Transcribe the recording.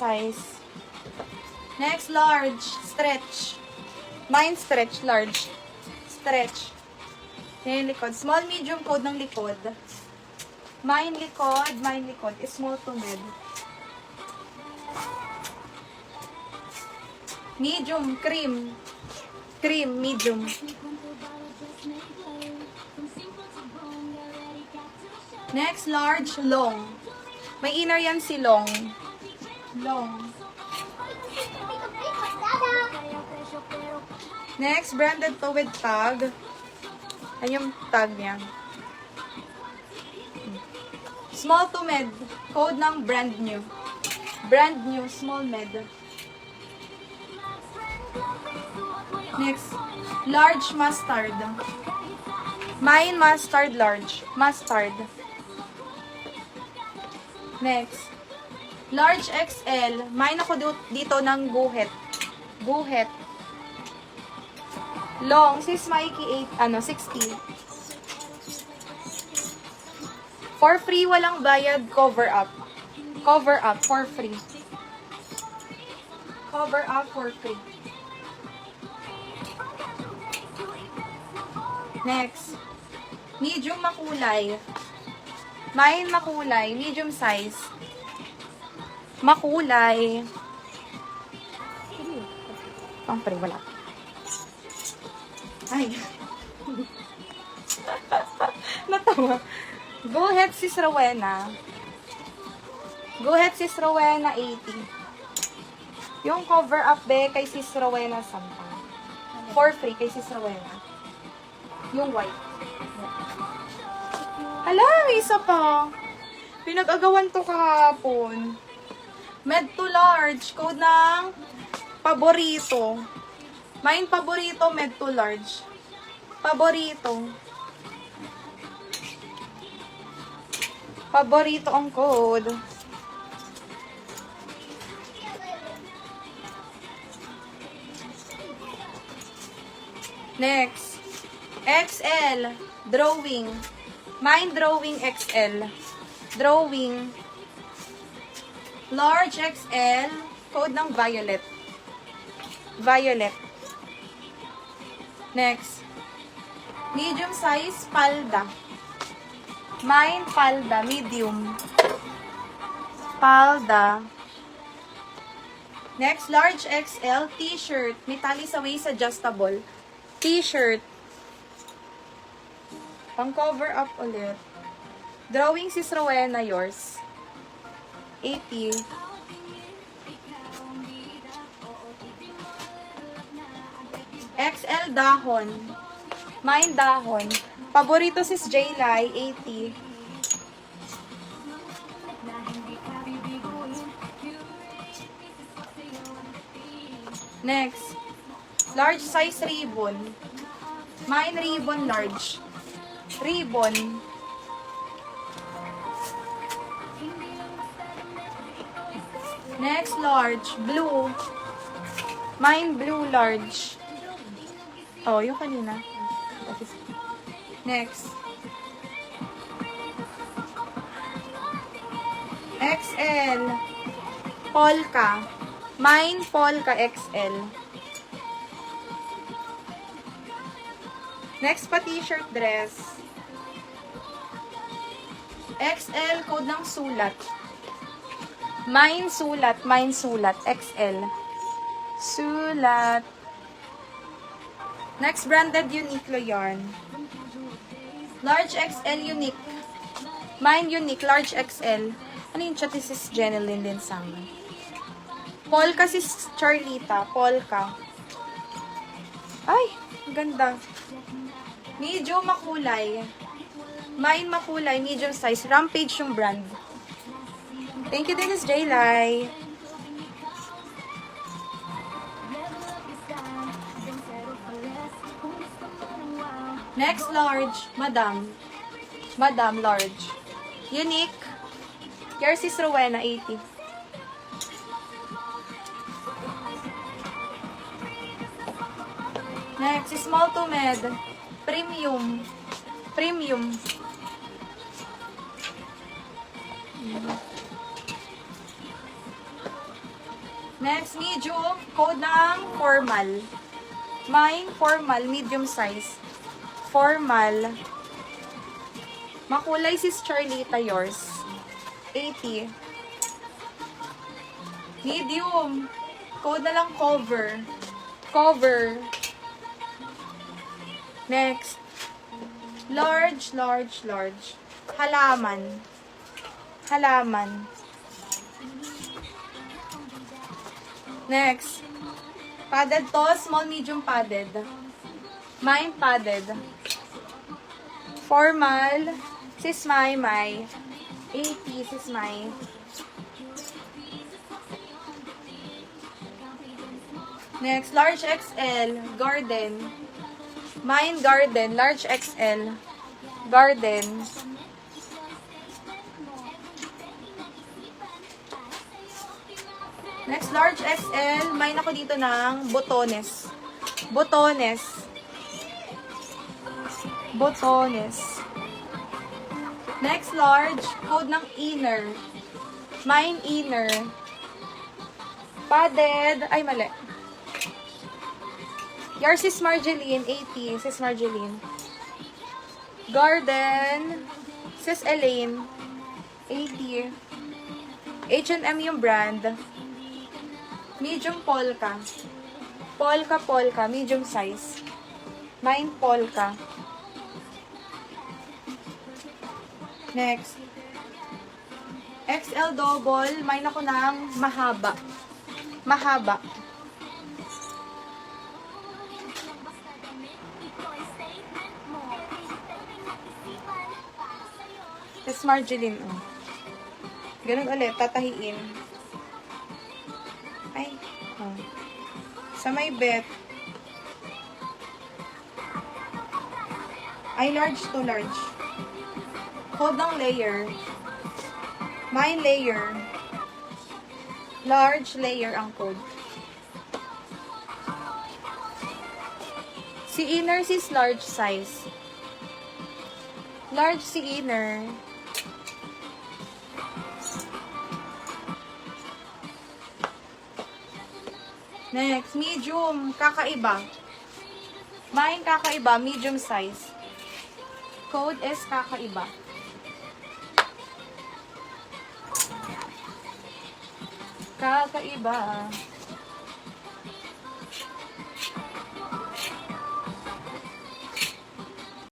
Size. Next, large. Stretch. Mine stretch, large. Stretch. Yan yung likod. Small, medium code ng likod. Mine likod. Small to mid. Medium, cream. Cream, medium. Next, large, long. May inner yan si long. Long. Next, branded to with tag. Ayan yung tag niya. Small to mid. Code ng brand new. Brand new, small mid. Next, large mustard. Mine mustard large. Mustard. Next, large XL. Mine ako dito ng guhit. Guhit. Long, sis Mikey 60. For free, walang bayad, cover up. Cover up, for free. Cover up, for free. Next, medium makulay. Mine makulay, medium size. Makulay. Pang-free, wala. Ay. Natawa. Go ahead, sis Rowena. Go ahead, sis Rowena, 80. Yung cover up be kay sis Rowena, 10. For free kay sis Rowena. Yung white. Hala, may isa pa. Pinag-agawan to kahapon. Med to large. Code ng paborito. Mine paborito, med to large. Paborito. Paborito ang code. Next. XL. Drawing. Mine drawing XL. Drawing. Large XL. Code ng violet. Violet. Next. Medium size, palda. Mine, palda. Medium. Palda. Next, large XL, t-shirt. May tali sa waist, adjustable. T-shirt. Pang cover up ulit. Drawing sis Rowena, yours. 80. XL dahon. Mine dahon. Paborito sis Jaylai, 80. Next. Large size ribbon. Mine ribbon large. Ribbon. Next, large. Blue. Mine blue large. Oh, yung kanina. Next. XL. Polka. Mine polka XL. Next pa t-shirt dress. XL, code ng sulat. Mine sulat, XL. Sulat. Next, branded Uniqlo yarn. Large XL unique. Mine unique, large XL. Ano yung chat is Jeneline din sa amin? Polka si Charlita, polka. Ay, ganda. Medium makulay. Mine makulay, medium size. Rampage yung brand. Thank you, Dennis Jaylai. Next, large. Madam. Madam, large. Unique. Yours is Rowena, 80. Next, small to med. Premium. Premium. Next, medium. Code ng formal. Mine, formal. Medium size. Formal. Makulay si Charlita, yours. 80. Medium. Code na lang cover. Cover. Next. Large, large, large. Halaman. Halaman. Next. Padded to. Small, medium padded. Mine padded. Formal. Sis Mai Mai. 80, sis Mai. Next, large XL. Garden. Mine garden. Large XL. Garden. Next, large XL. Mine ako dito ng botones. Botones. Botones. Next, large. Code ng inner. Mine inner. Padded. Ay, mali. Yours is Marjeline. 80. Sis Marjeline. Garden. Sis Elaine. 80. H&M yung brand. Medium polka. Polka, polka. Medium size. Mine polka. Next. XL double. Mine ako ng mahaba. Mahaba. Tapos Marjeline. Oh. Ganun ulit. Tatahiin. Ay. Oh. Sa may bet. Ay, large to large. Code ng layer. Mine layer. Large layer ang code. Si inner is large size. Large si inner. Next, medium. Kakaiba. Mine kakaiba. Medium size. Code is kakaiba. Kakaiba.